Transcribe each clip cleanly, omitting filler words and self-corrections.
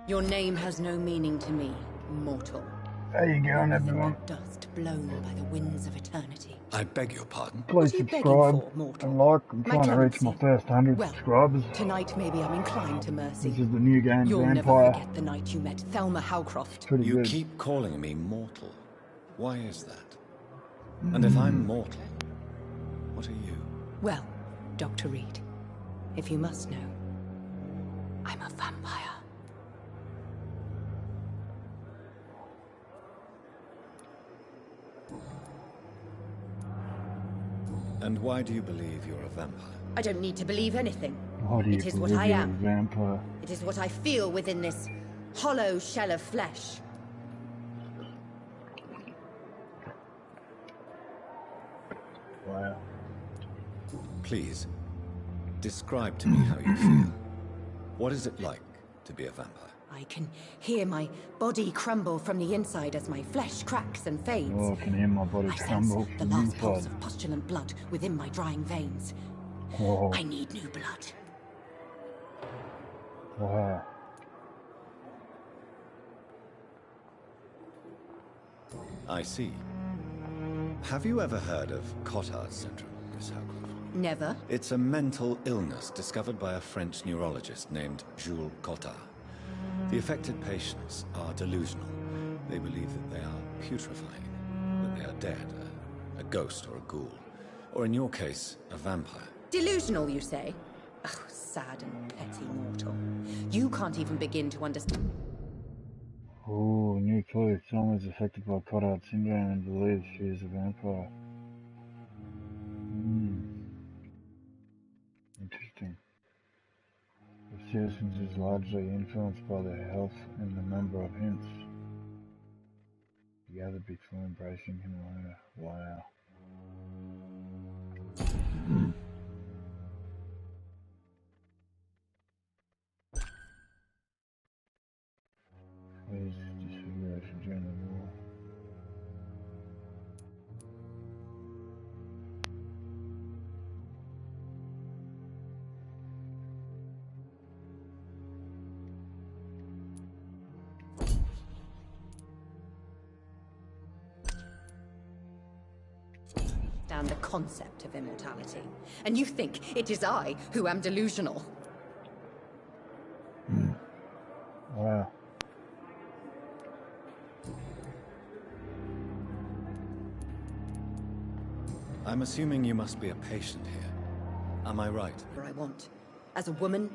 Your name has no meaning to me, mortal. How you going, everyone? Dust blown by the winds of eternity. I beg your pardon? Please subscribe and like. I'm trying to reach my first 100 subscribers. Tonight maybe I'm inclined to mercy. This is the new game, You'll Vampire. never forget the night you met Thelma Howcroft. Pretty you good. Keep calling me mortal. Why is that? And if I'm mortal, what are you? Well, Dr. Reed, if you must know, I'm a vampire. And why do you believe you're a vampire? I don't need to believe anything. Why do you It is what believe I you're am. a vampire? It is what I feel within this hollow shell of flesh. Wow. Please, describe to me how you feel. What is it like to be a vampire? I can hear my body crumble from the inside as my flesh cracks and fades. Oh, I can hear my body I sense crumble the from the last pulse inside. of postulant blood within my drying veins. Oh, I need new blood. wow. I see. Have you ever heard of Cotard syndrome, Miss Howcroft? Never. It's a mental illness discovered by a French neurologist named Jules Cotard. The affected patients are delusional. They believe that they are putrefying, that they are dead, a ghost or a ghoul, or in your case, a vampire. Delusional, you say? Oh, sad and petty mortal. You can't even begin to understand. Oh, new clue. Someone is affected by Cotard syndrome and believes she is a vampire. Interesting. The citizens is largely influenced by their health and the number of hints. The other before embracing him or her. Wow. Please, disfiguration during the war. The concept of immortality. And you think it is I who am delusional. Wow. I'm assuming you must be a patient here. Am I right? Whatever I want. As a woman,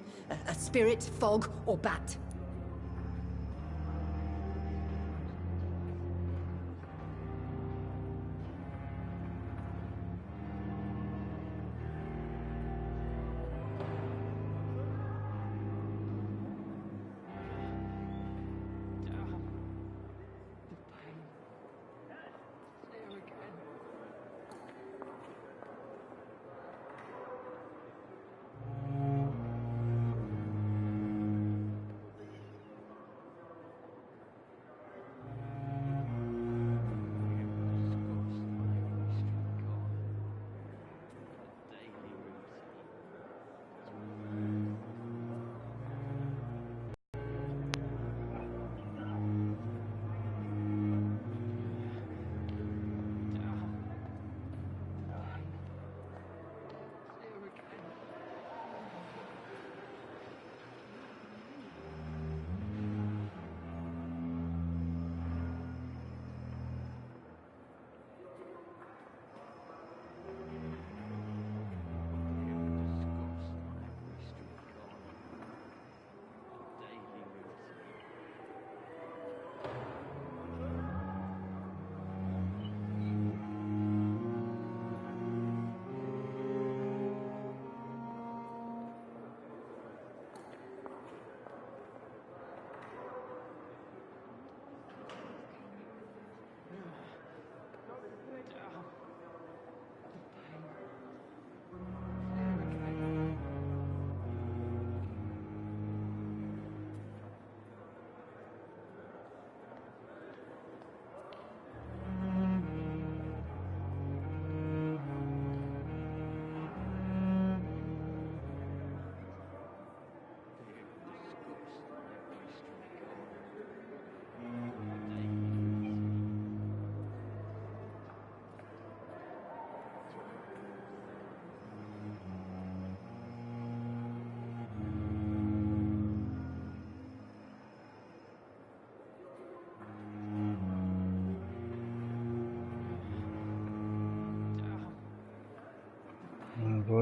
a spirit, fog, or bat.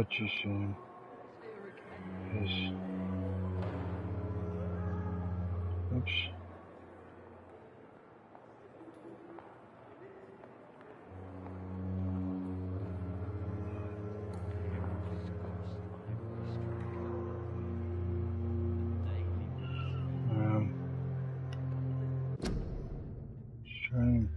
Invite you soon. Peace. Oops. Stream.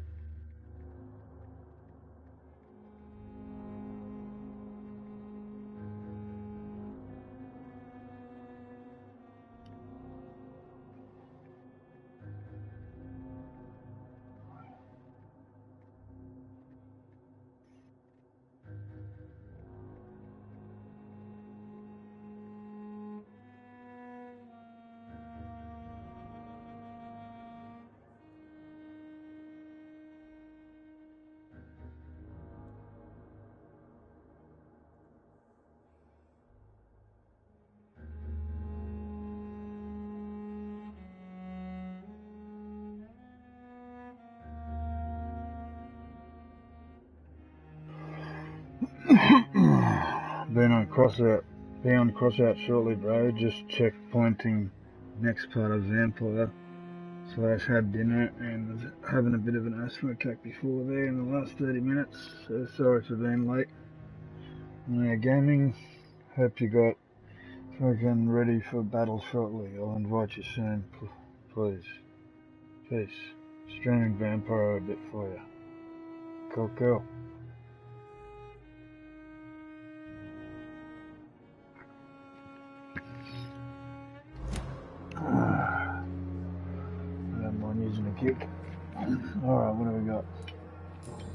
Be on crossout shortly, bro. Just checkpointing next part of Vampire. / had dinner and was having a bit of an asthma attack before there in the last 30 minutes. So sorry for being late. Gaming. Hope you got fucking ready for battle shortly. I'll invite you soon, please. Peace. Streaming Vampire a bit for you. Cool. I don't mind using a kick. Alright, what do we got?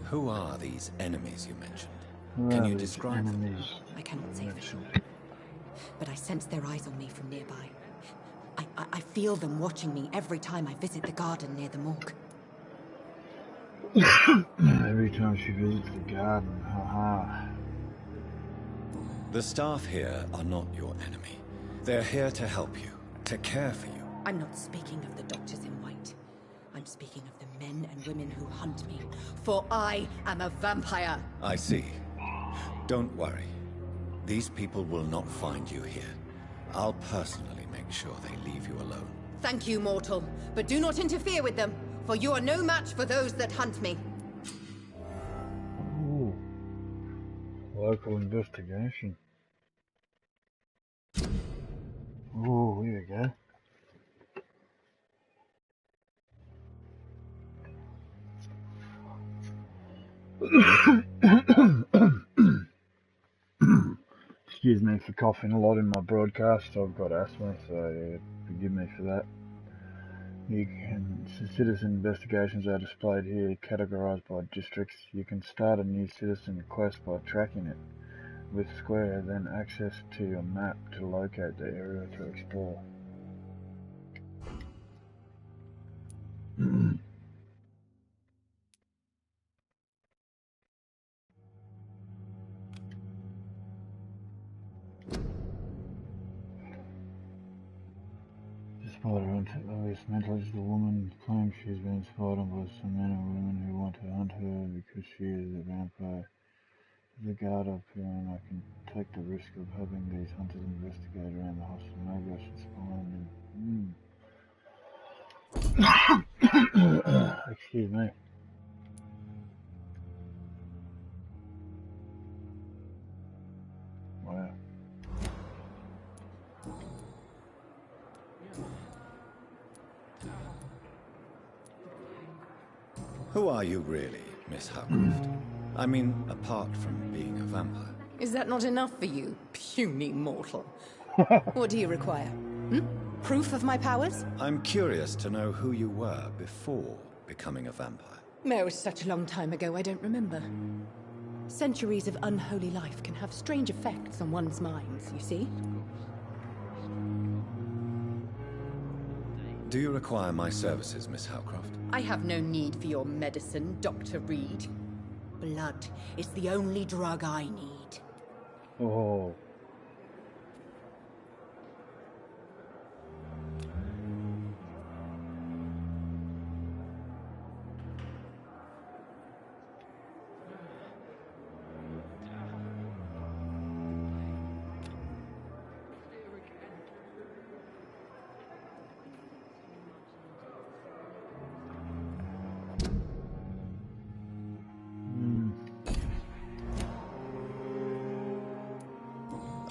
Who are these enemies you mentioned? Can you describe them? I cannot say for sure, but I sense their eyes on me from nearby. I feel them watching me every time I visit the garden near the morgue. Every time she visits the garden, haha. The staff here are not your enemy. They're here to help you, to care for you. I'm not speaking of the doctors in white. I'm speaking of the men and women who hunt me, for I am a vampire. I see. Don't worry. These people will not find you here. I'll personally make sure they leave you alone. Thank you, mortal, but do not interfere with them, for you are no match for those that hunt me. Ooh. Local investigation. Ooh, here we go. Excuse me for coughing a lot in my broadcast. I've got asthma, so forgive me for that. Citizen investigations are displayed here, categorized by districts. You can start a new citizen quest by tracking it with square, then access to your map to locate the area to explore. Despite her obvious mentality, the woman claims she has been spied on by some men and women who want to hunt her because she is a vampire. As a guard up here, and I can take the risk of having these hunters investigate around the hospital. Maybe I should spy on them. Excuse me. Wow. Who are you really, Miss Howcroft? I mean, apart from being a vampire. Is that not enough for you, puny mortal? What do you require? Proof of my powers? I'm curious to know who you were before becoming a vampire. No, it's such a long time ago, I don't remember. Centuries of unholy life can have strange effects on one's minds, you see? Do you require my services, Miss Howcroft? I have no need for your medicine, Dr. Reed. Blood is the only drug I need. Oh.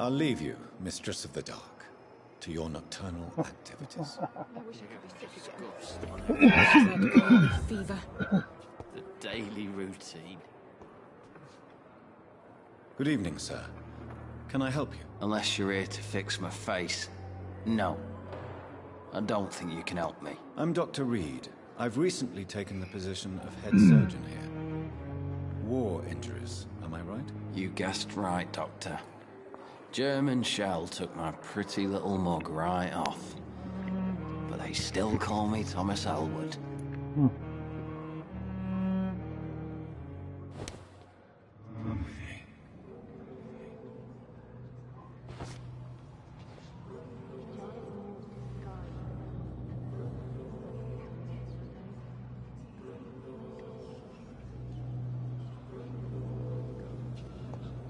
I'll leave you, Mistress of the Dark, to your nocturnal activities. I wish I could be sick. Fever. The daily routine. Good evening, sir. Can I help you? Unless you're here to fix my face. No. I don't think you can help me. I'm Dr. Reed. I've recently taken the position of head surgeon here. War injuries, am I right? You guessed right, Doctor. German shell took my pretty little mug right off. But they still call me Thomas Elwood.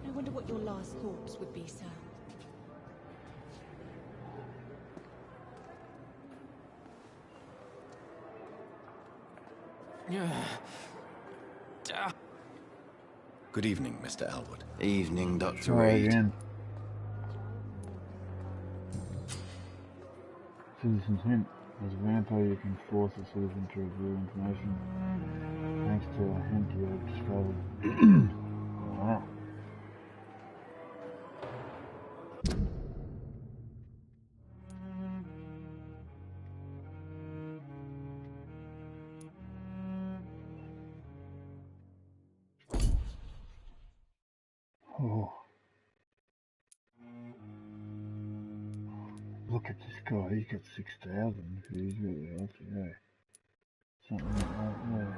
I wonder what your last thoughts would be, sir. Good evening, Mr. Elwood. Evening, Dr. Try Reed. again. Citizen's hint. As a vampire, you can force a citizen to reveal information. Thanks to a hint you have discovered. Wow. Oh. Look at this guy, he's got 6,000. He's really healthy, eh? Something like that there.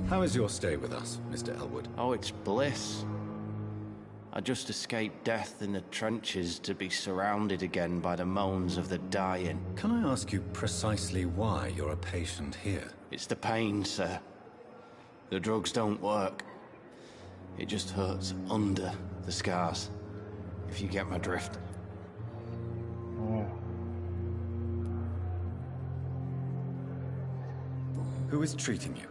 How is your stay with us, Mr. Elwood? Oh, it's bliss. I just escaped death in the trenches to be surrounded again by the moans of the dying. Can I ask you precisely why you're a patient here? It's the pain, sir. The drugs don't work. It just hurts under the scars, if you get my drift. Oh. Who is treating you?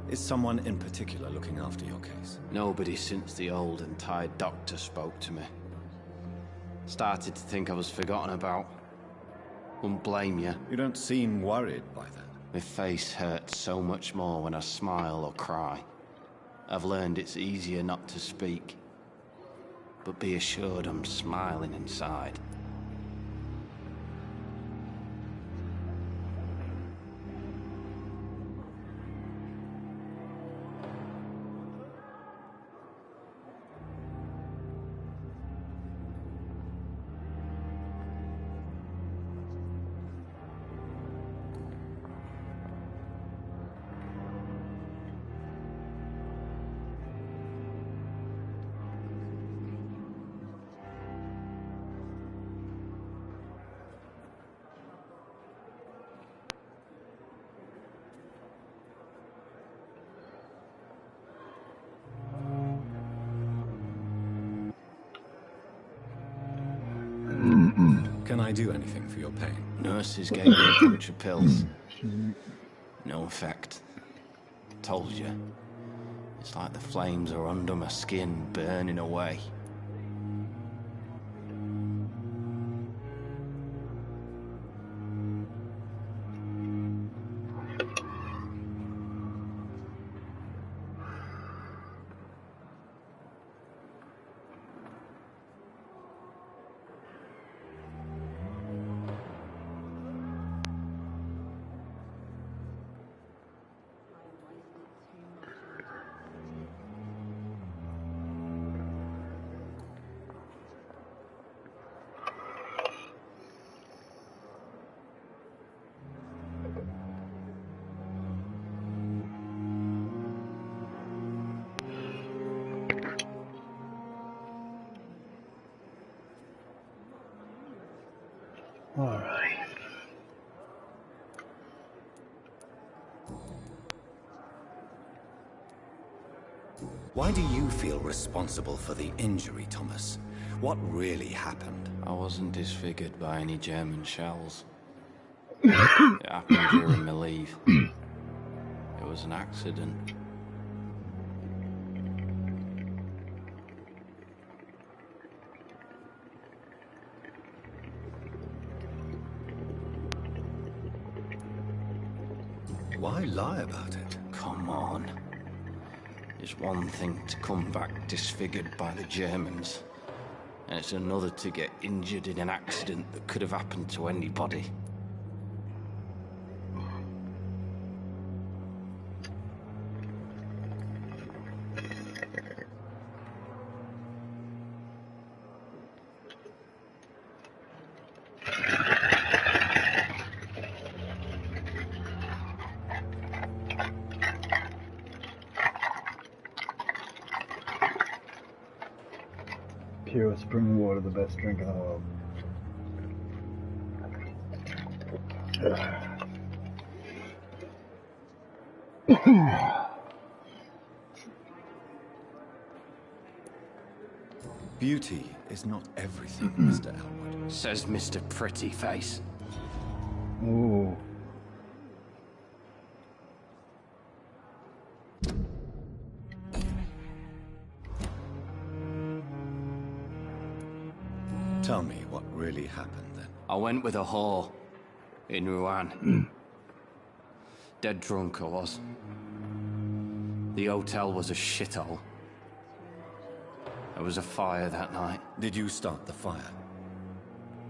Is someone in particular looking after your case? Nobody since the old and tired doctor spoke to me. Started to think I was forgotten about. Wouldn't blame you. You don't seem worried by that. My face hurts so much more when I smile or cry. I've learned it's easier not to speak. But be assured I'm smiling inside. Can I do anything for your pain? Nurses gave me a bunch of pills. No effect. Told you. It's like the flames are under my skin, burning away. Alright. Why do you feel responsible for the injury, Thomas? What really happened? I wasn't disfigured by any German shells. It happened during my leave. it was an accident. Why lie about it? Come on. It's one thing to come back disfigured by the Germans, and it's another to get injured in an accident that could have happened to anybody. Pure spring water, the best drink in the world. Beauty is not everything, Mr. Elwood. Says Mr. Pretty Face. Ooh. Tell me what really happened then. I went with a whore in Rouen. Dead drunk I was. The hotel was a shithole. There was a fire that night. Did you start the fire?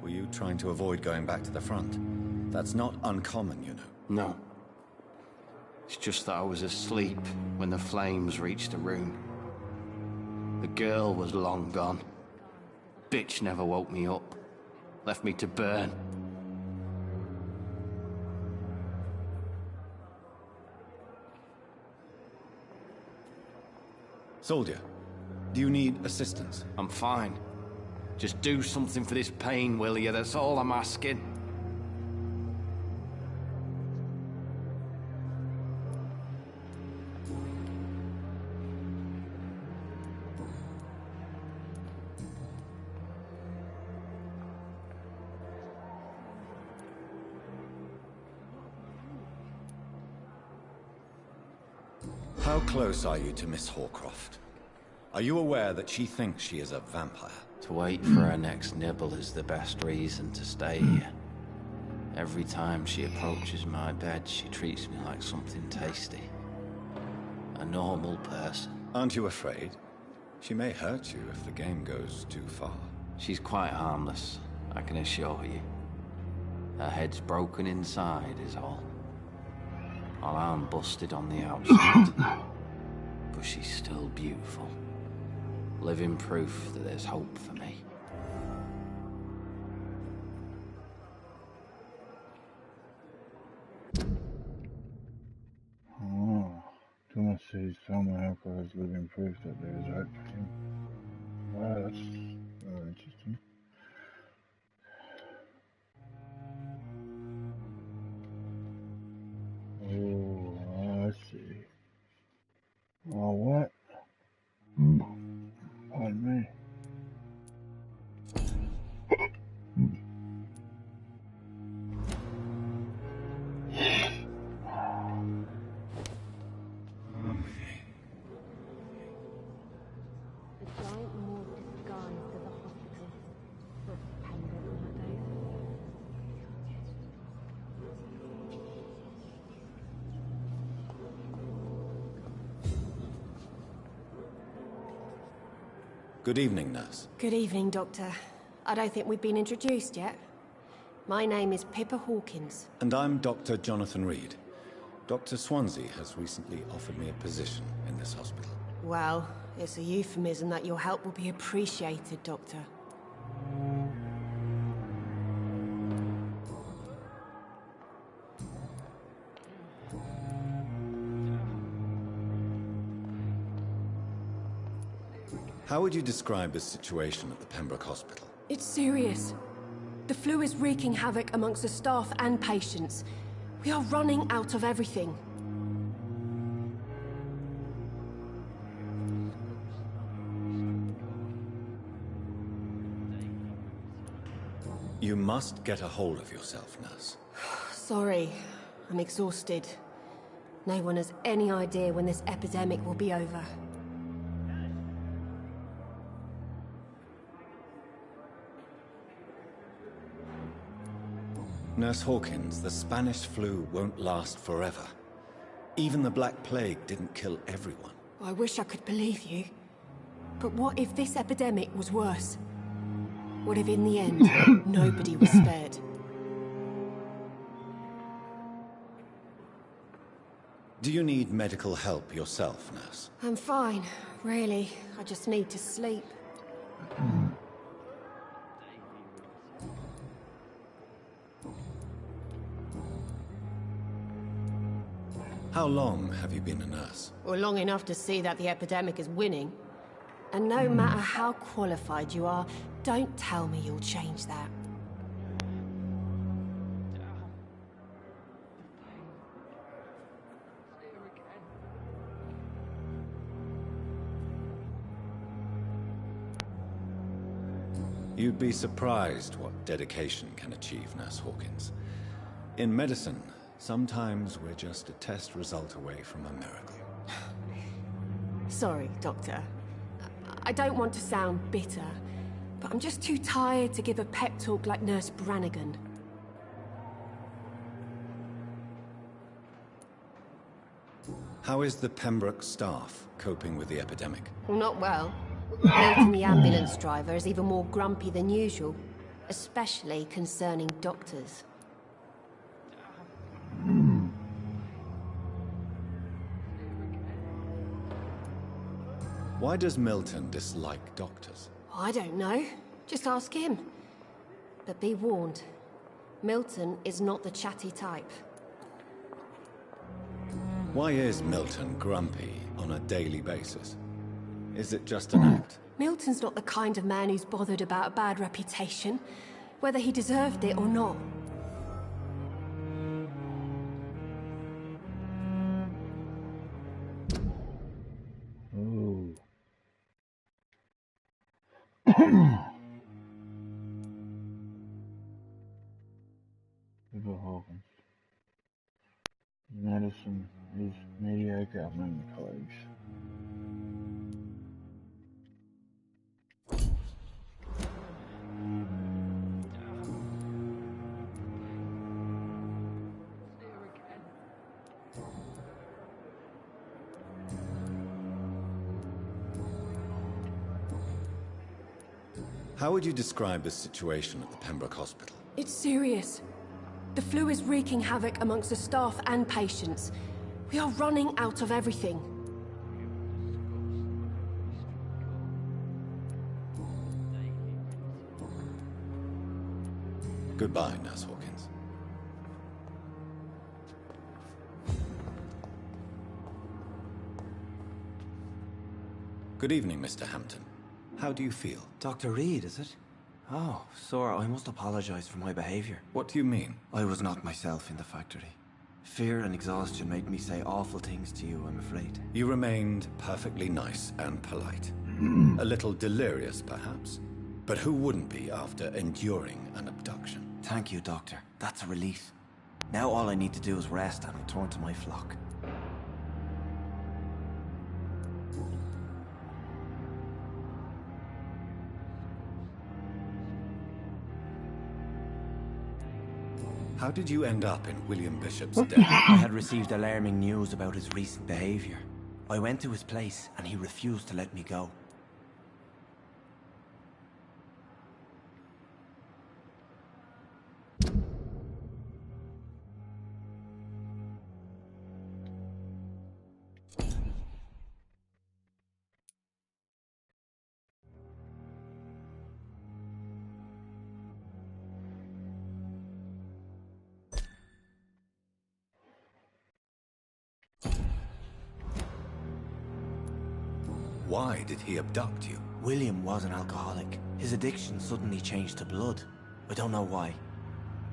Were you trying to avoid going back to the front? That's not uncommon, you know. No. It's just that I was asleep when the flames reached the room. The girl was long gone. Bitch never woke me up. Left me to burn. Soldier, do you need assistance? I'm fine. Just do something for this pain, will you? That's all I'm asking. How close are you to Miss Horcroft? Are you aware that she thinks she is a vampire? To wait for her next nibble is the best reason to stay here. Every time she approaches my bed, she treats me like something tasty. A normal person. Aren't you afraid? She may hurt you if the game goes too far. She's quite harmless, I can assure you. Her head's broken inside is all. Her arm busted on the outside. But she's still beautiful. Living proof that there's hope for me. Oh, Thomas says Selma Alcohol is living proof that there is hope for him. Wow, that's very interesting. Oh, I see. Oh, what? Pardon me. Good evening, nurse. Good evening, Doctor. I don't think we've been introduced yet. My name is Pippa Hawkins. And I'm Dr. Jonathan Reed. Dr. Swansea has recently offered me a position in this hospital. Well, it's a euphemism that your help will be appreciated, Doctor. How would you describe the situation at the Pembroke Hospital? It's serious. The flu is wreaking havoc amongst the staff and patients. We are running out of everything. You must get a hold of yourself, nurse. Sorry, I'm exhausted. No one has any idea when this epidemic will be over. Nurse Hawkins, the Spanish flu won't last forever. Even the Black Plague didn't kill everyone. I wish I could believe you. But what if this epidemic was worse? What if in the end, nobody was spared? Do you need medical help yourself, nurse? I'm fine, really. I just need to sleep. How long have you been a nurse? Well, long enough to see that the epidemic is winning. And no matter how qualified you are, don't tell me you'll change that. You'd be surprised what dedication can achieve, Nurse Hawkins. In medicine, sometimes we're just a test result away from a miracle. Sorry, Doctor. I don't want to sound bitter, but I'm just too tired to give a pep talk like Nurse Brannigan. How is the Pembroke staff coping with the epidemic? Well, not well. Milton, the ambulance driver, is even more grumpy than usual, especially concerning doctors. Why does Milton dislike doctors? I don't know. Just ask him. But be warned, Milton is not the chatty type. Why is Milton grumpy on a daily basis? Is it just an act? Milton's not the kind of man who's bothered about a bad reputation, whether he deserved it or not. Ooh. People Hawkins. Medicine is mediocre among the colleagues. How would you describe the situation at the Pembroke Hospital? It's serious. The flu is wreaking havoc amongst the staff and patients. We are running out of everything. Goodbye, Nurse Hawkins. Good evening, Mr. Hampton. How do you feel? Dr. Reed, is it? Oh, sir, I must apologize for my behavior. What do you mean? I was not myself in the factory. Fear and exhaustion made me say awful things to you, I'm afraid. You remained perfectly nice and polite. A little delirious, perhaps. But who wouldn't be after enduring an abduction? Thank you, Doctor. That's a relief. Now all I need to do is rest and return to my flock. How did you end up in William Bishop's den? I had received alarming news about his recent behavior. I went to his place and he refused to let me go. Why did he abduct you? William was an alcoholic. His addiction suddenly changed to blood. I don't know why.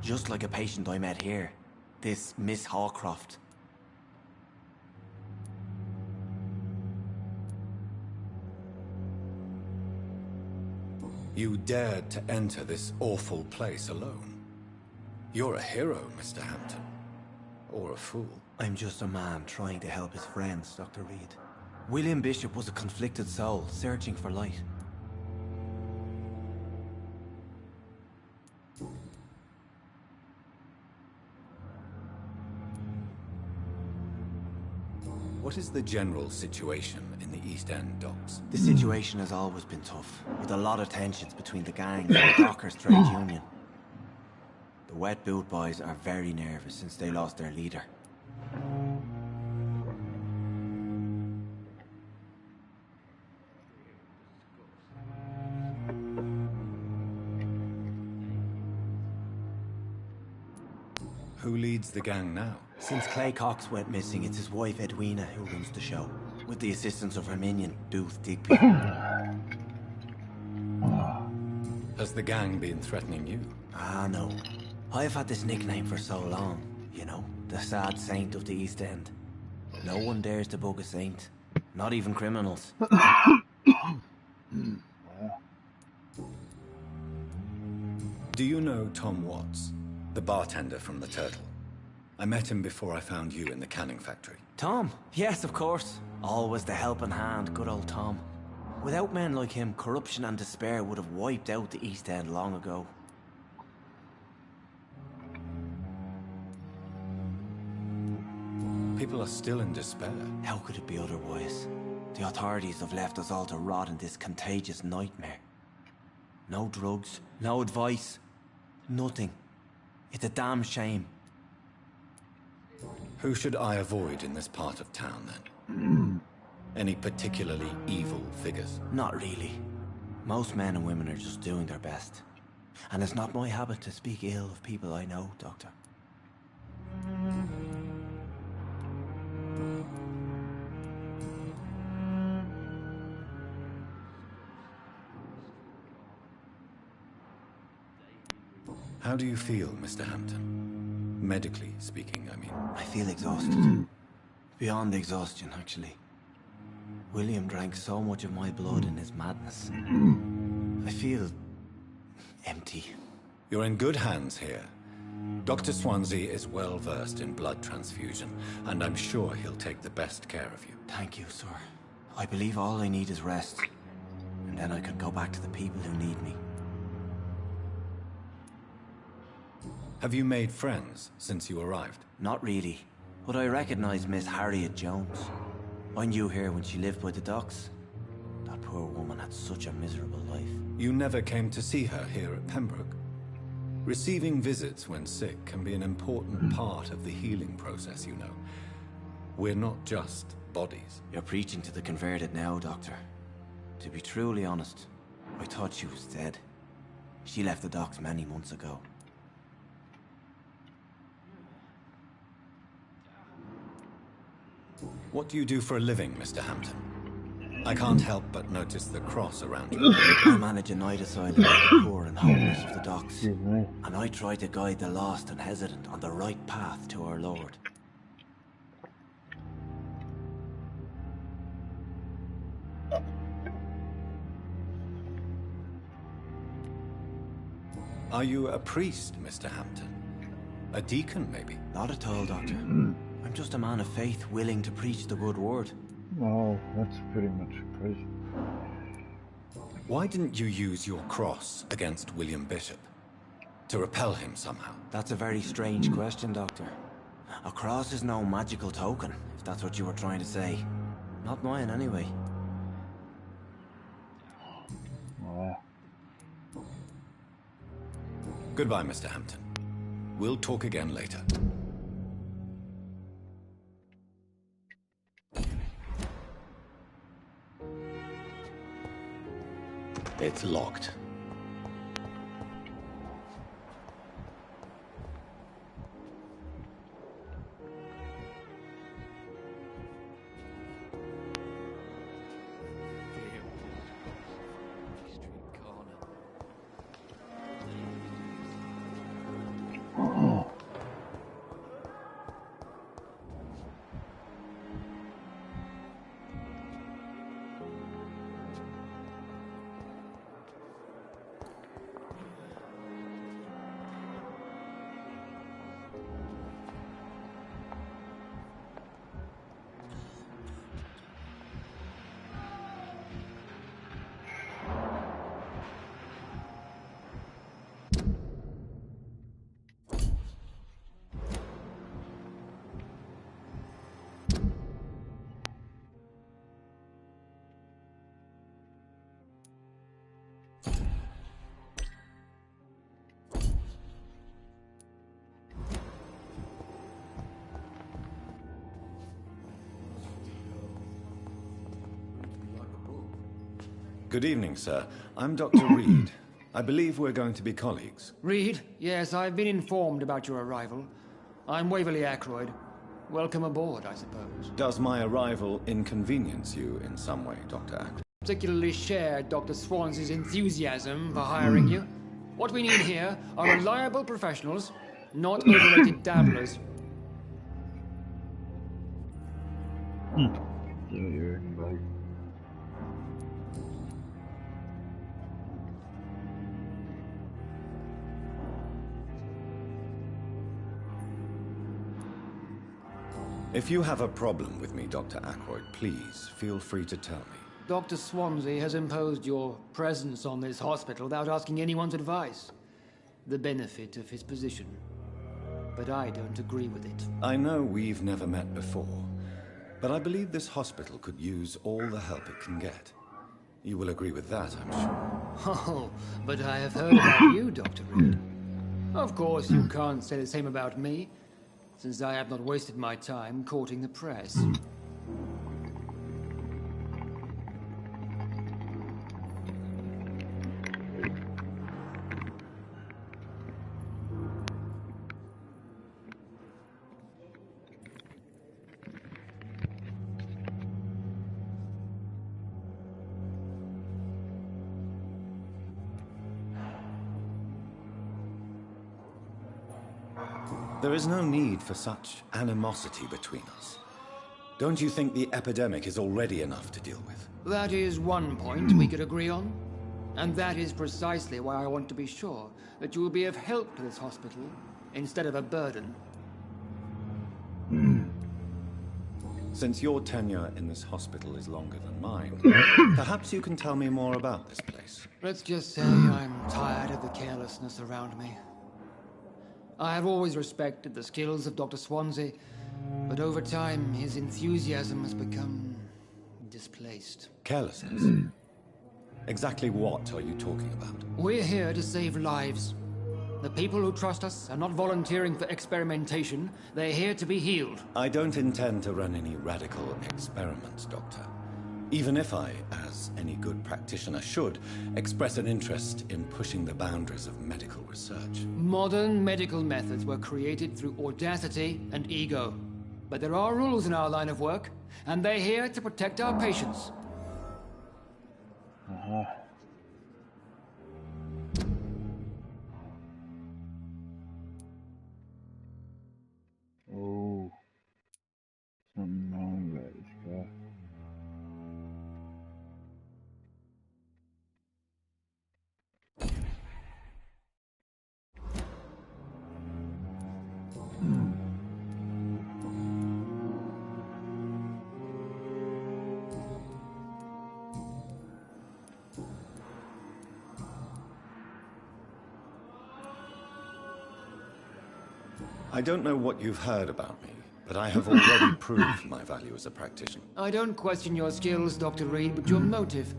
Just like a patient I met here. This Miss Hawcroft. You dared to enter this awful place alone. You're a hero, Mr. Hampton. or a fool. I'm just a man trying to help his friends, Dr. Reed. William Bishop was a conflicted soul, searching for light. What is the general situation in the East End docks? The situation has always been tough, with a lot of tensions between the gangs and the Dockers Trade Union. The Wet Boot Boys are very nervous since they lost their leader. Who leads the gang now? Since Clay Cox went missing, it's his wife Edwina who runs the show, with the assistance of her minion, Booth Digby. Has the gang been threatening you? Ah, no. I've had this nickname for so long, you know, the sad saint of the East End. No one dares to bug a saint, not even criminals. Do you know Tom Watts, the bartender from the Turtle? I met him before I found you in the canning factory. Tom? Yes, of course. Always the helping hand, good old Tom. Without men like him, corruption and despair would have wiped out the East End long ago. People are still in despair. How could it be otherwise? The authorities have left us all to rot in this contagious nightmare. No drugs, no advice, nothing. It's a damn shame. Who should I avoid in this part of town, then? Any particularly evil figures? Not really. Most men and women are just doing their best. And it's not my habit to speak ill of people I know, Doctor. How do you feel, Mr. Hampton? Medically speaking, I mean. I feel exhausted. Beyond exhaustion, actually. William drank so much of my blood in his madness. I feel empty. You're in good hands here. Dr. Swansea is well versed in blood transfusion, and I'm sure he'll take the best care of you. Thank you, sir. I believe all I need is rest. And then I can go back to the people who need me. Have you made friends since you arrived? Not really, but I recognize Miss Harriet Jones. I knew her when she lived by the docks. That poor woman had such a miserable life. You never came to see her here at Pembroke? Receiving visits when sick can be an important part of the healing process, you know. We're not just bodies. You're preaching to the converted now, Doctor. To be truly honest, I thought she was dead. She left the docks many months ago. What do you do for a living, Mr. Hampton? I can't help but notice the cross around you. I manage a night asylum for the poor and homeless of the docks. And I try to guide the lost and hesitant on the right path to our Lord. Are you a priest, Mr. Hampton? A deacon, maybe? Not at all, Doctor. I'm just a man of faith willing to preach the good word. Oh, that's pretty much crazy. Why didn't you use your cross against William Bishop? To repel him somehow? That's a very strange question, Doctor. A cross is no magical token, if that's what you were trying to say. Not mine, anyway. Wow. Goodbye, Mr. Hampton. We'll talk again later. It's locked. Good evening, sir. I'm Dr. Reed. I believe we're going to be colleagues. Reed? Yes, I've been informed about your arrival. I'm Waverly Ackroyd. Welcome aboard, I suppose. Does my arrival inconvenience you in some way, Dr. Ackroyd? Particularly share Dr. Swans's enthusiasm for hiring you. What we need here are reliable professionals, not overrated dabblers. Yeah, you reckon, buddy? If you have a problem with me, Dr. Ackroyd, please feel free to tell me. Dr. Swansea has imposed your presence on this hospital without asking anyone's advice. The benefit of his position. But I don't agree with it. I know we've never met before, but I believe this hospital could use all the help it can get. You will agree with that, I'm sure. Oh, but I have heard about you, Dr. Reed. Of course, you can't say the same about me, since I have not wasted my time courting the press. There is no need for such animosity between us. Don't you think the epidemic is already enough to deal with? That is one point we could agree on. And that is precisely why I want to be sure that you will be of help to this hospital, instead of a burden. Since your tenure in this hospital is longer than mine, perhaps you can tell me more about this place. Let's just say I'm tired of the carelessness around me. I have always respected the skills of Dr. Swansea, but over time his enthusiasm has become displaced. Carelessness? Exactly what are you talking about? We're here to save lives. The people who trust us are not volunteering for experimentation. They're here to be healed. I don't intend to run any radical experiments, Doctor. Even if I, as any good practitioner should, express an interest in pushing the boundaries of medical research. Modern medical methods were created through audacity and ego. But there are rules in our line of work, and they're here to protect our patients. Oh, something wrong with this guy. I don't know what you've heard about me, but I have already proved my value as a practitioner. I don't question your skills, Dr. Reed, but your motive.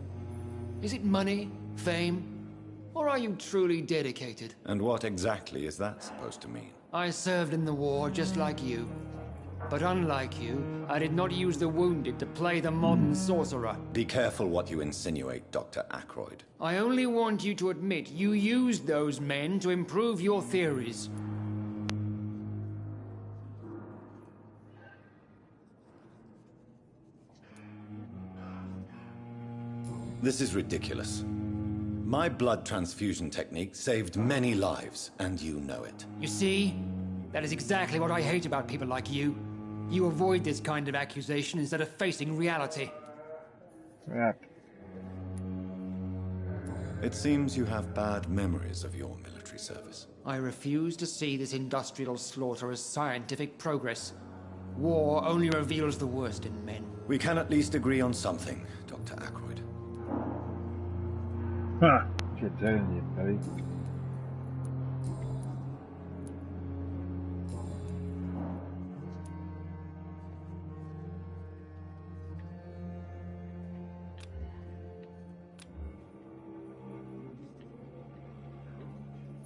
Is it money, fame, or are you truly dedicated? And what exactly is that supposed to mean? I served in the war just like you. But unlike you, I did not use the wounded to play the modern sorcerer. Be careful what you insinuate, Dr. Ackroyd. I only want you to admit you used those men to improve your theories. This is ridiculous. My blood transfusion technique saved many lives, and you know it. You see? That is exactly what I hate about people like you. You avoid this kind of accusation instead of facing reality. Crap. It seems you have bad memories of your military service. I refuse to see this industrial slaughter as scientific progress. War only reveals the worst in men. We can at least agree on something, Dr. Ackroyd. Ha! Get that in you, buddy.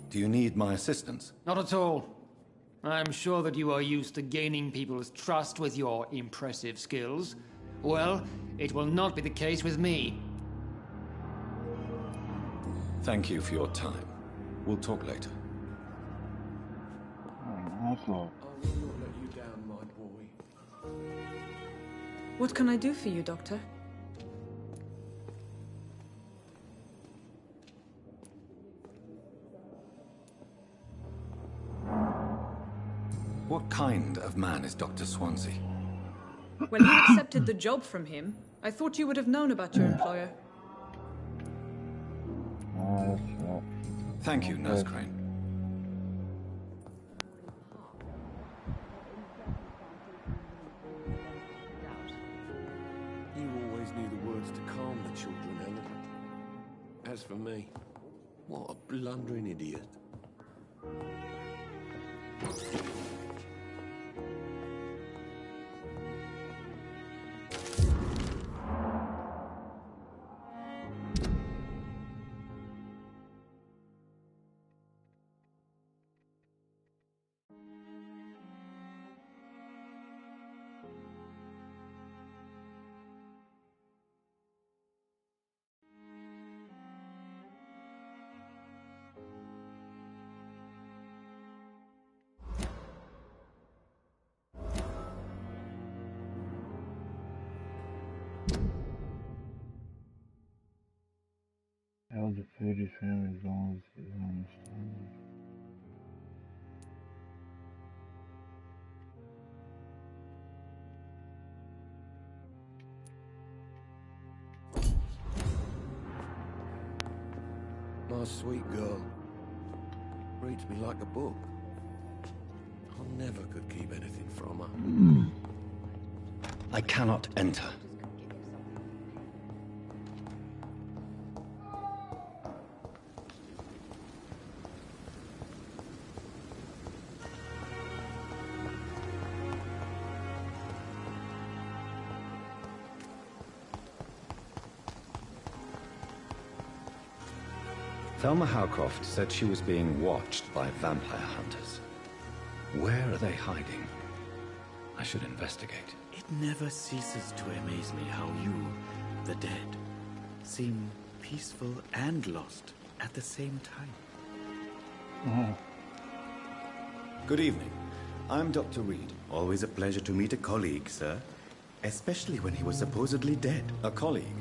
Do you need my assistance? Not at all. I'm sure that you are used to gaining people's trust with your impressive skills. Well, it will not be the case with me. Thank you for your time. We'll talk later. That's all. I will not let you down, my boy. What can I do for you, Doctor? What kind of man is Dr. Swansea? When you accepted the job from him, I thought you would have known about your employer. That's right. Thank you, Nurse Crane. You always knew the words to calm the children, Ellen. As for me, what a blundering idiot. Held to feed his family as long as he understands. My sweet girl. Reads me like a book. I never could keep anything from her. I cannot enter. Thelma Howcroft said she was being watched by vampire hunters. Where are they hiding? I should investigate. It never ceases to amaze me how you, the dead, seem peaceful and lost at the same time. Good evening. I'm Dr. Reed. Always a pleasure to meet a colleague, sir. Especially when he was supposedly dead. A colleague?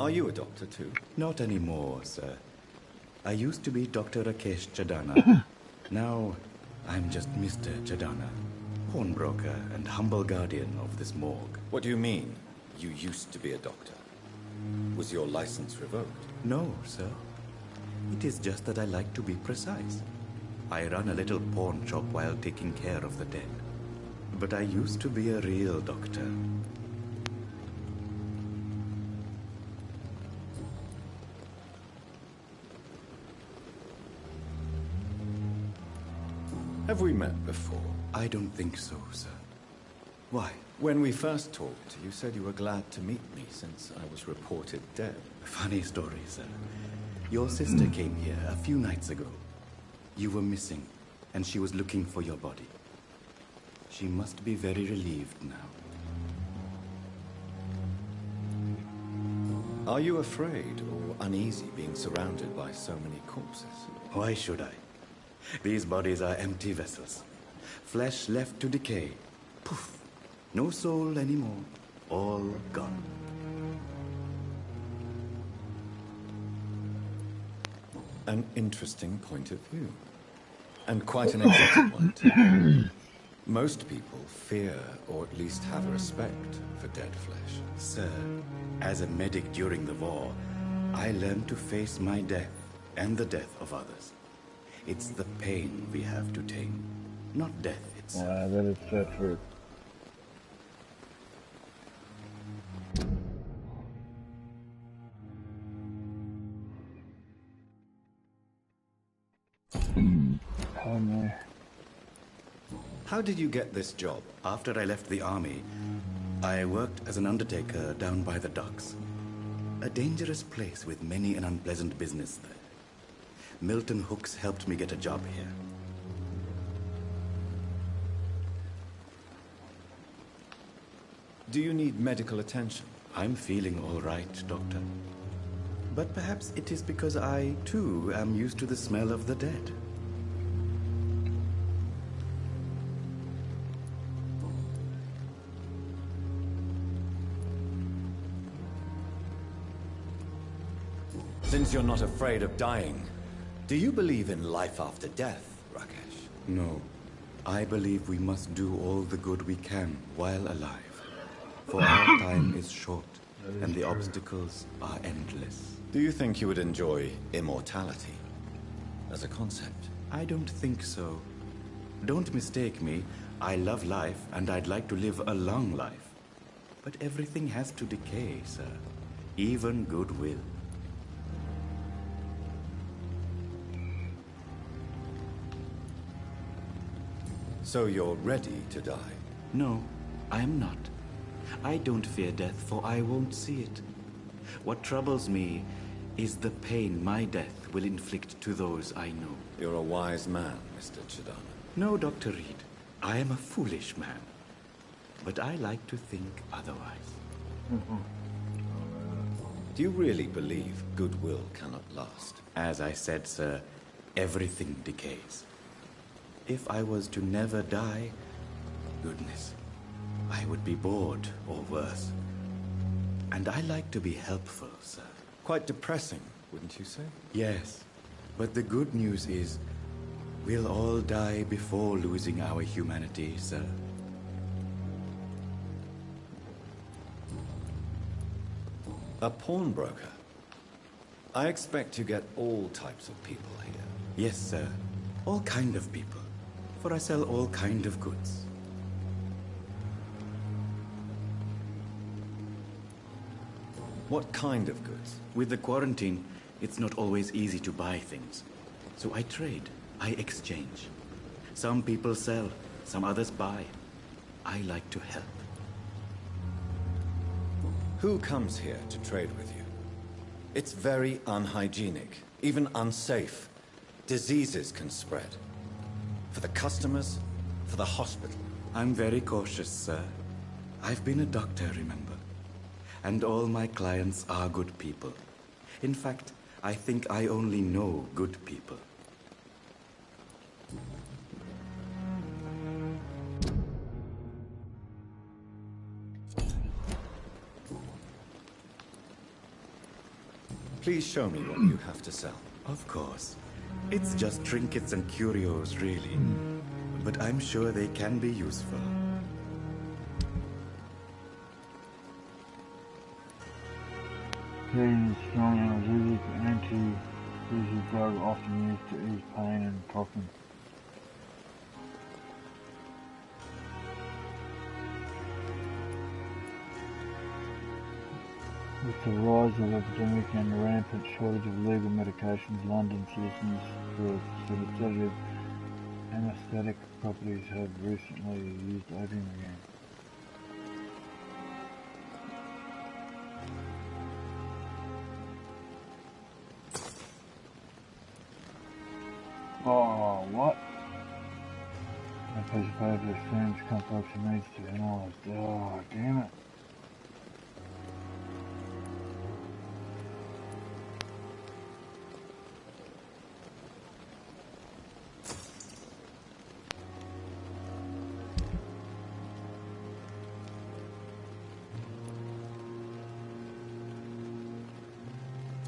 Are you a doctor too? Not anymore, sir. I used to be Dr. Rakesh Chadana. Now, I'm just Mr. Chadana, pawnbroker and humble guardian of this morgue. What do you mean, you used to be a doctor? Was your license revoked? No, sir. It is just that I like to be precise. I run a little pawn shop while taking care of the dead. But I used to be a real doctor. Have we met before? I don't think so, sir. Why? When we first talked, you said you were glad to meet me since I was reported dead. Funny story, sir. Your sister came here a few nights ago. You were missing, and she was looking for your body. She must be very relieved now. Are you afraid or uneasy being surrounded by so many corpses? Why should I? These bodies are empty vessels. Flesh left to decay. Poof. No soul anymore. All gone. An interesting point of view. And quite an exotic one, too. Most people fear, or at least have a respect, for dead flesh. Sir, as a medic during the war, I learned to face my death and the death of others. It's the pain we have to tame, not death itself. Wow, that is so true. Oh no. How did you get this job? After I left the army, I worked as an undertaker down by the docks. A dangerous place with many an unpleasant business there. Milton Hooks helped me get a job here. Do you need medical attention? I'm feeling all right, Doctor. But perhaps it is because I, too, am used to the smell of the dead. Since you're not afraid of dying, do you believe in life after death, Rakesh? No. I believe we must do all the good we can while alive. For our time is short, and the obstacles are endless. Do you think you would enjoy immortality as a concept? I don't think so. Don't mistake me. I love life, and I'd like to live a long life. But everything has to decay, sir. Even goodwill. So you're ready to die? No, I am not. I don't fear death, for I won't see it. What troubles me is the pain my death will inflict to those I know. You're a wise man, Mr. Chidana. No, Dr. Reed. I am a foolish man. But I like to think otherwise. Do you really believe goodwill cannot last? As I said, sir, everything decays. If I was to never die, goodness, I would be bored or worse. And I like to be helpful, sir. Quite depressing, wouldn't you say? Yes, but the good news is, we'll all die before losing our humanity, sir. A pawnbroker? I expect you get all types of people here. Yes, sir. All kind of people. For I sell all kind of goods. What kind of goods? With the quarantine, it's not always easy to buy things. So I trade. I exchange. Some people sell, some others buy. I like to help. Who comes here to trade with you? It's very unhygienic, even unsafe. Diseases can spread. For the customers, for the hospital. I'm very cautious, sir. I've been a doctor, remember? And all my clients are good people. In fact, I think I only know good people. Please show me what you have to sell. Of course. It's just trinkets and curios, really. But I'm sure they can be useful. Pain is strong analgesic, anti-seizure drug often used to ease pain and coughing. With the rise of epidemic and rampant shortage of legal medications, London citizens for sedative anesthetic properties have recently used opium again. Oh, what? A piece of paper seems complex and needs to be analysed. Oh, damn it.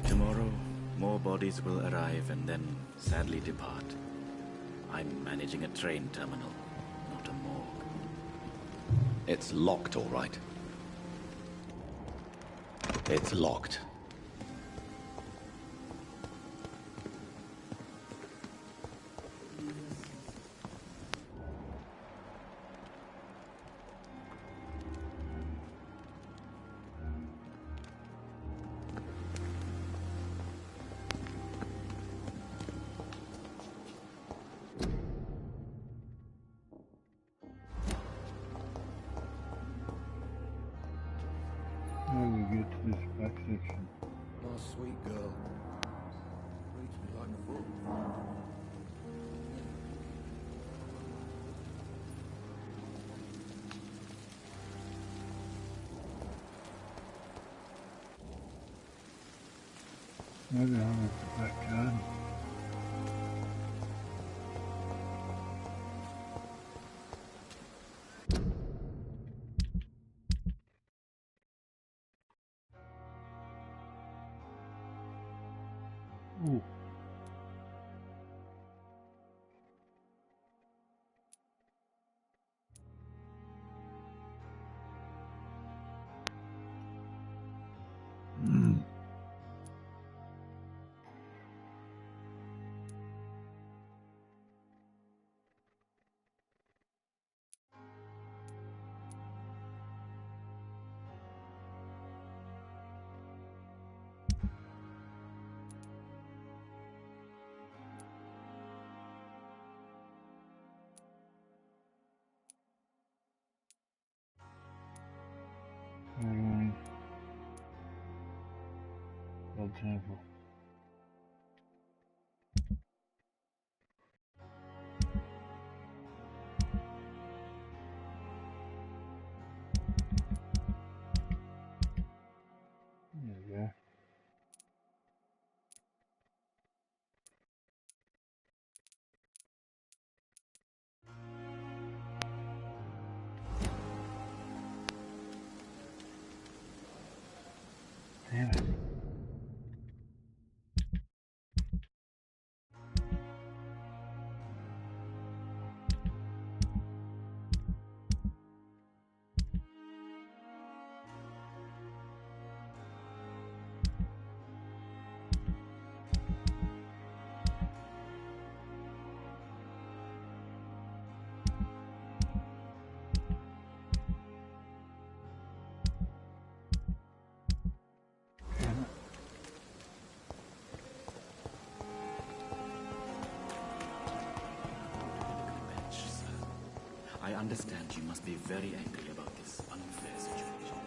Tomorrow, more bodies will arrive and then sadly depart. I'm managing a train terminal, not a morgue. It's locked, all right. It's locked. How do we get to this back section? My sweet girl. Reads me like a book. Maybe I'll look at that card. Ooh. Blood sample. There we go. Damn it. I understand you must be very angry about this unfair situation.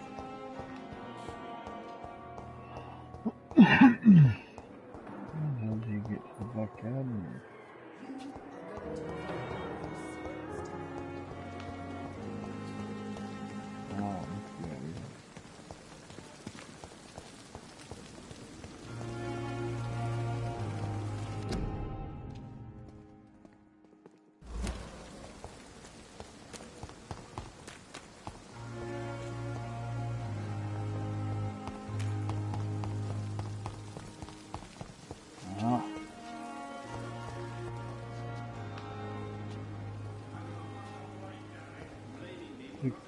How the hell do you get to the back garden? Oh, yeah.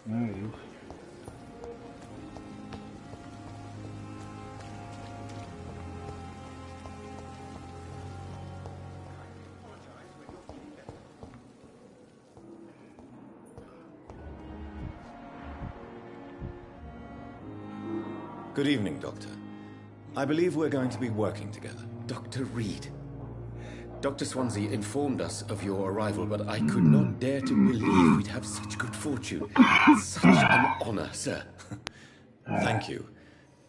Nice. Good evening, Doctor. I believe we're going to be working together. Dr. Reed. Dr. Swansea informed us of your arrival, but I could not dare to believe we'd have such good fortune. Such an honor, sir. Thank you.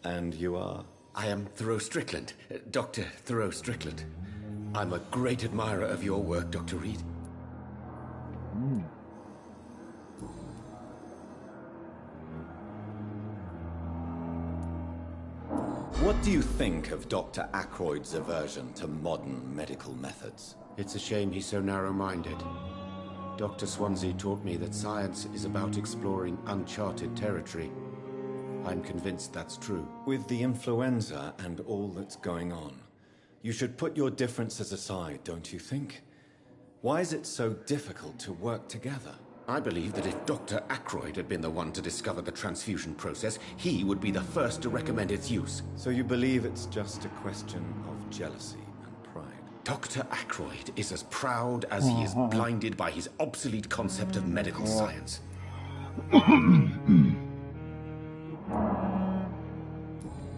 And you are? I am Thoreau Strickland, Dr. Thoreau Strickland. I'm a great admirer of your work, Dr. Reed. What do you think of Dr. Ackroyd's aversion to modern medical methods? It's a shame he's so narrow-minded. Dr. Swansea taught me that science is about exploring uncharted territory. I'm convinced that's true. With the influenza and all that's going on, you should put your differences aside, don't you think? Why is it so difficult to work together? I believe that if Dr. Ackroyd had been the one to discover the transfusion process, he would be the first to recommend its use. So you believe it's just a question of jealousy and pride? Dr. Ackroyd is as proud as he is blinded by his obsolete concept of medical science.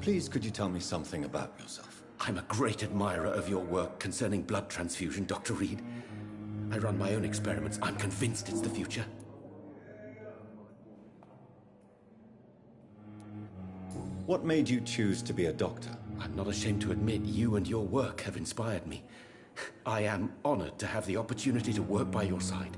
Please, could you tell me something about yourself? I'm a great admirer of your work concerning blood transfusion, Dr. Reed. I run my own experiments. I'm convinced it's the future. What made you choose to be a doctor? I'm not ashamed to admit you and your work have inspired me. I am honored to have the opportunity to work by your side.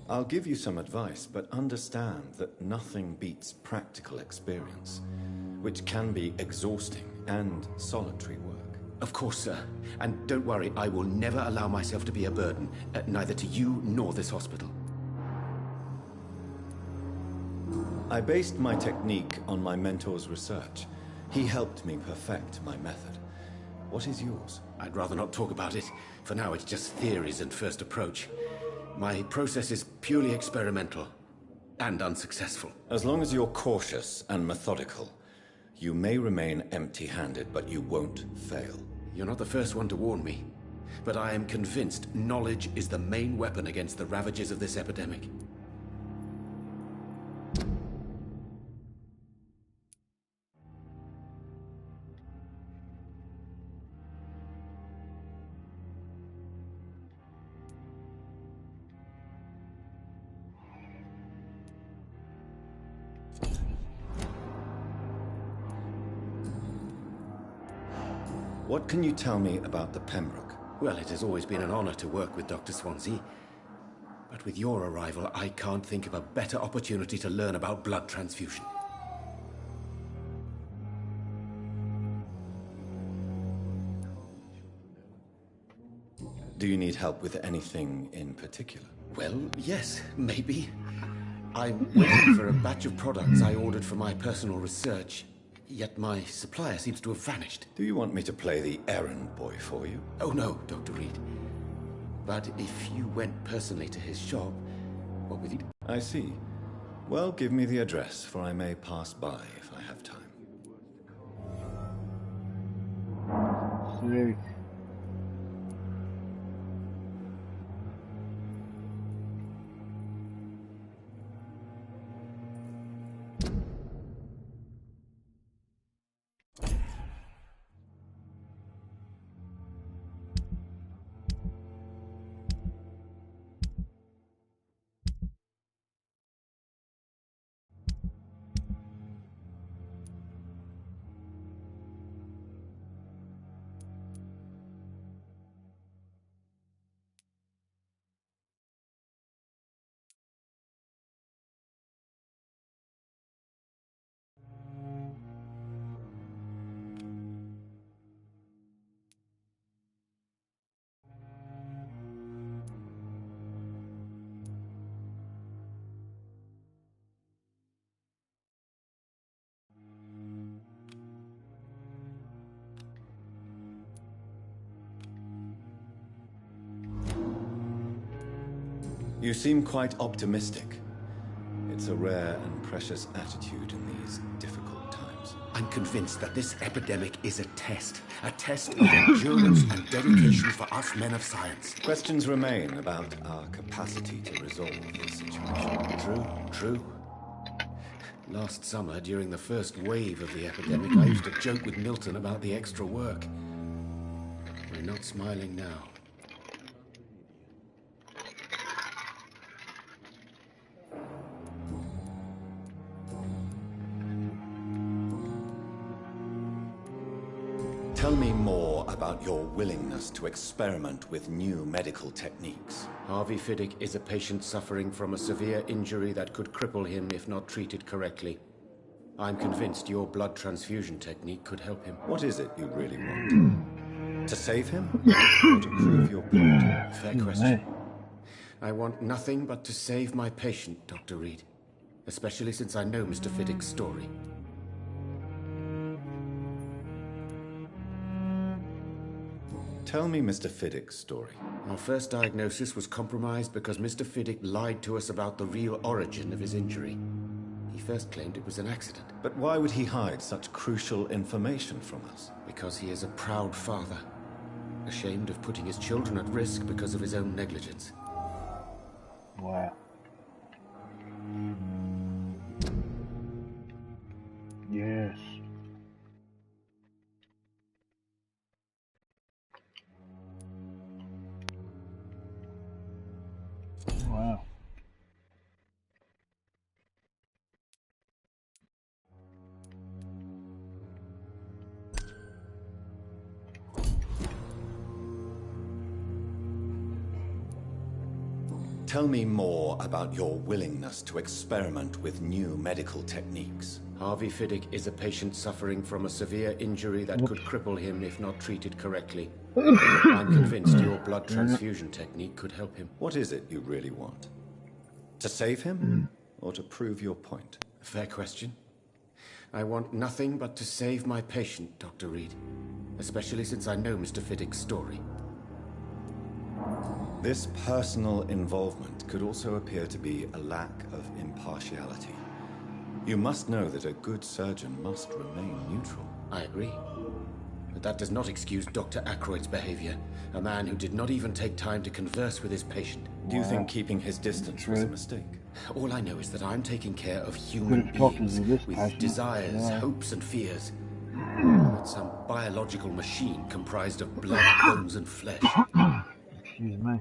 I'll give you some advice, but understand that nothing beats practical experience, which can be exhausting and solitary work. Of course, sir. And don't worry, I will never allow myself to be a burden, neither to you nor this hospital. I based my technique on my mentor's research. He helped me perfect my method. What is yours? I'd rather not talk about it. For now, it's just theories and first approach. My process is purely experimental and unsuccessful. As long as you're cautious and methodical, you may remain empty-handed, but you won't fail. You're not the first one to warn me, but I am convinced knowledge is the main weapon against the ravages of this epidemic. What can you tell me about the Pembroke? Well, it has always been an honor to work with Dr. Swansea. But with your arrival, I can't think of a better opportunity to learn about blood transfusion. Do you need help with anything in particular? Well, yes, maybe. I'm waiting for a batch of products I ordered for my personal research. Yet my supplier seems to have vanished. Do you want me to play the errand boy for you? Oh no, Dr. Reed. But if you went personally to his shop, what would you do? I see. Well, give me the address, for I may pass by if I have time. Sick. You seem quite optimistic. It's a rare and precious attitude in these difficult times. I'm convinced that this epidemic is a test of endurance and dedication for us men of science. Questions remain about our capacity to resolve this situation. True. Last summer, during the first wave of the epidemic, I used to joke with Milton about the extra work. We're not smiling now. Tell me more about your willingness to experiment with new medical techniques. Harvey Fiddick is a patient suffering from a severe injury that could cripple him if not treated correctly. I'm convinced your blood transfusion technique could help him. What is it you really want? To save him? Or to prove your point? Fair question. I want nothing but to save my patient, Dr. Reed. Especially since I know Mr. Fiddick's story. Tell me Mr. Fiddick's story. Our first diagnosis was compromised because Mr. Fiddick lied to us about the real origin of his injury. He first claimed it was an accident. But why would he hide such crucial information from us? Because he is a proud father, ashamed of putting his children at risk because of his own negligence. Wow. Yes. Wow. Tell me more about your willingness to experiment with new medical techniques. Harvey Fiddick is a patient suffering from a severe injury that could cripple him if not treated correctly. I'm convinced your blood transfusion technique could help him. What is it you really want? To save him, or to prove your point? Fair question. I want nothing but to save my patient, Dr. Reed. Especially since I know Mr. Fiddick's story. This personal involvement could also appear to be a lack of impartiality. You must know that a good surgeon must remain neutral. I agree. But that does not excuse Dr. Aykroyd's behavior. A man who did not even take time to converse with his patient. Do you think keeping his distance was a mistake? All I know is that I'm taking care of human beings with desires, hopes, and fears. Not some biological machine comprised of blood, bones, and flesh. Excuse me.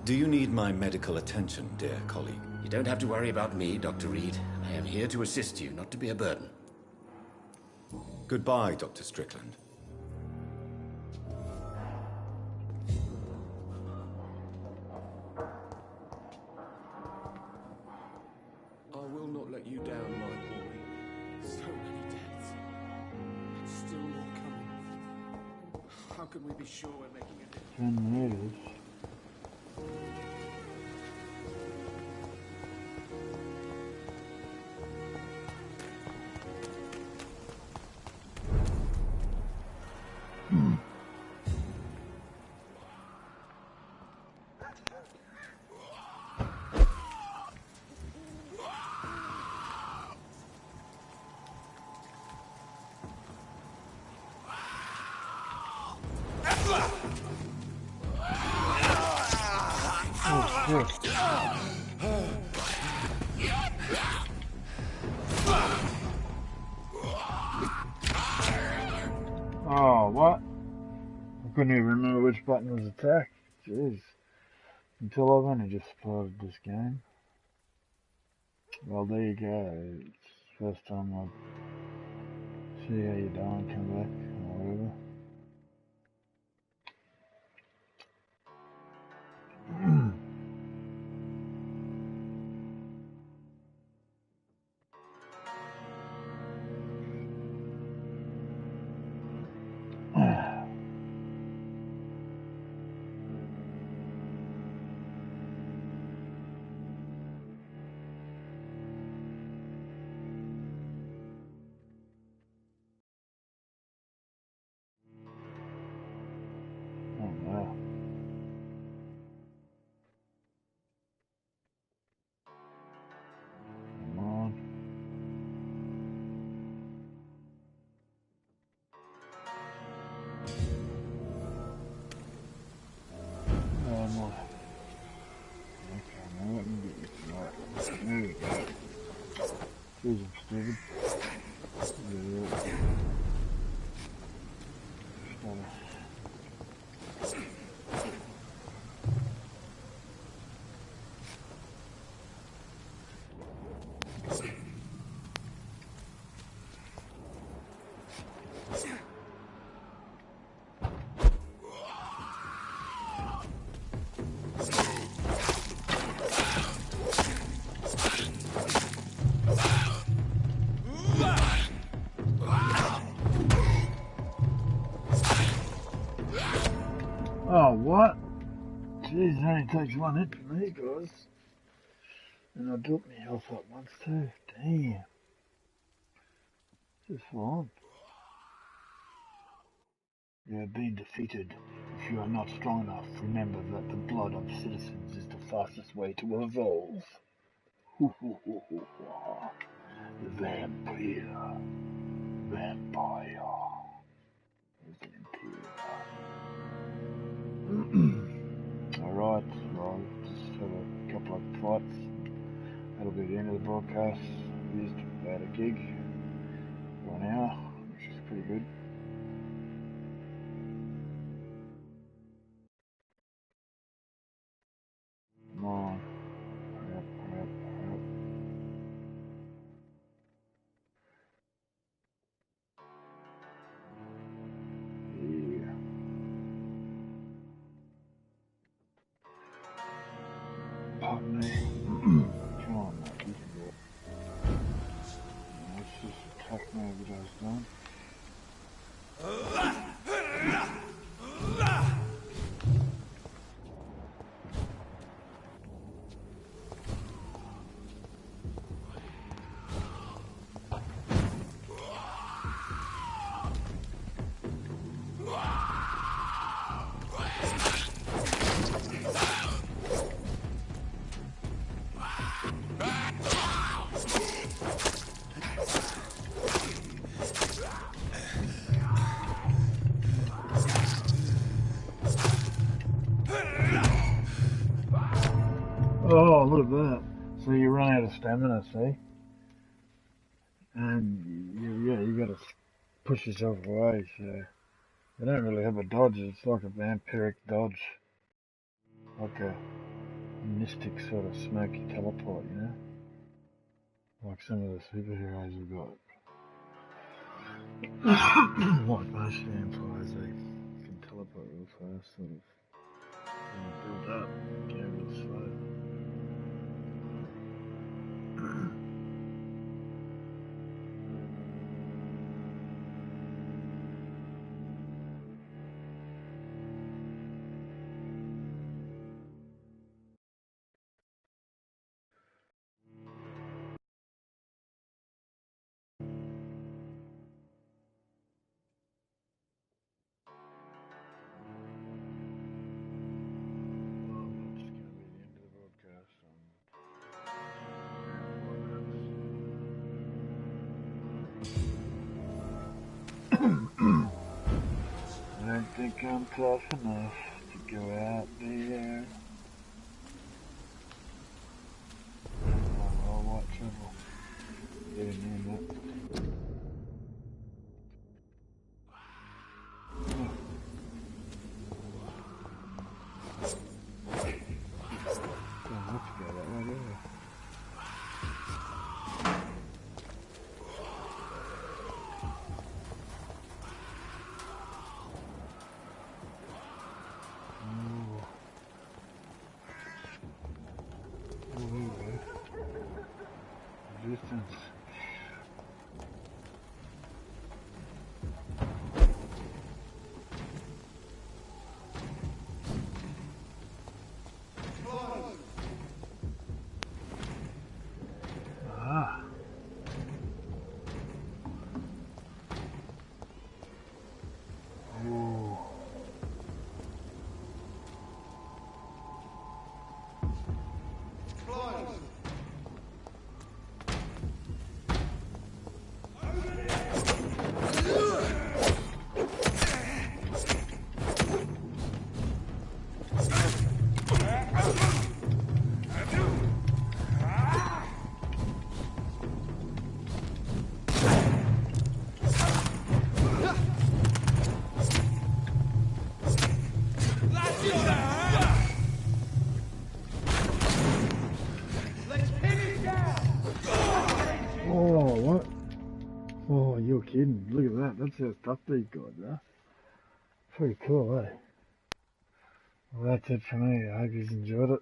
Do you need my medical attention, dear colleague? You don't have to worry about me, Dr. Reed. I am here to assist you, not to be a burden. Goodbye, Dr. Strickland. I will not let you down, my boy. So many deaths. And still more coming. How can we be sure we're making a difference? 10 meters. Oh, what? I couldn't even remember which button was attack. Jeez. Until I've only just started this game. Well, there you go. It's the first time I see how you doing, come back, or whatever. Jeez, I'm stupid. Oh, what? Jeez, it only takes one hit from me, guys. And I took my health up once too. Damn. Just fine. You have been defeated. If you are not strong enough, remember that the blood of citizens is the fastest way to evolve. The vampire. Vampire. Alright, well, just have a couple of fights. That'll be the end of the broadcast. Used about a gig for an hour, which is pretty good. Come on. Hurry up, hurry up, hurry up. done. Oh, look at that. So you run out of stamina, see? And you gotta push yourself away, so you don't really have a dodge, it's like a vampiric dodge. Like a mystic sort of smoky teleport, you know? Like some of the superheroes have got. Like most vampires, they can teleport real fast, sort of. Build up, get real slow. I don't think I'm tough enough to go out there. I'll watch trouble. Getting in that. Don't have to go that way, do I? Distance. Ah. Ooh. Oh, what? Oh, you're kidding. Look at that. That's how tough these guys are. Pretty cool, eh? Well, that's it for me. I hope you've enjoyed it.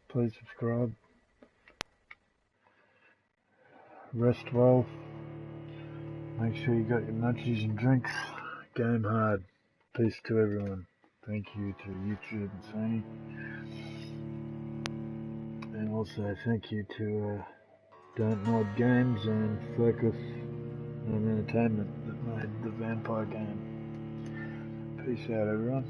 Please subscribe. Rest well. Make sure you got your munchies and drinks. Game hard. Peace to everyone. Thank you to YouTube and Sony. And also thank you to Don't Nod Games and Focus on Entertainment that made the Vampire game. Peace out, everyone.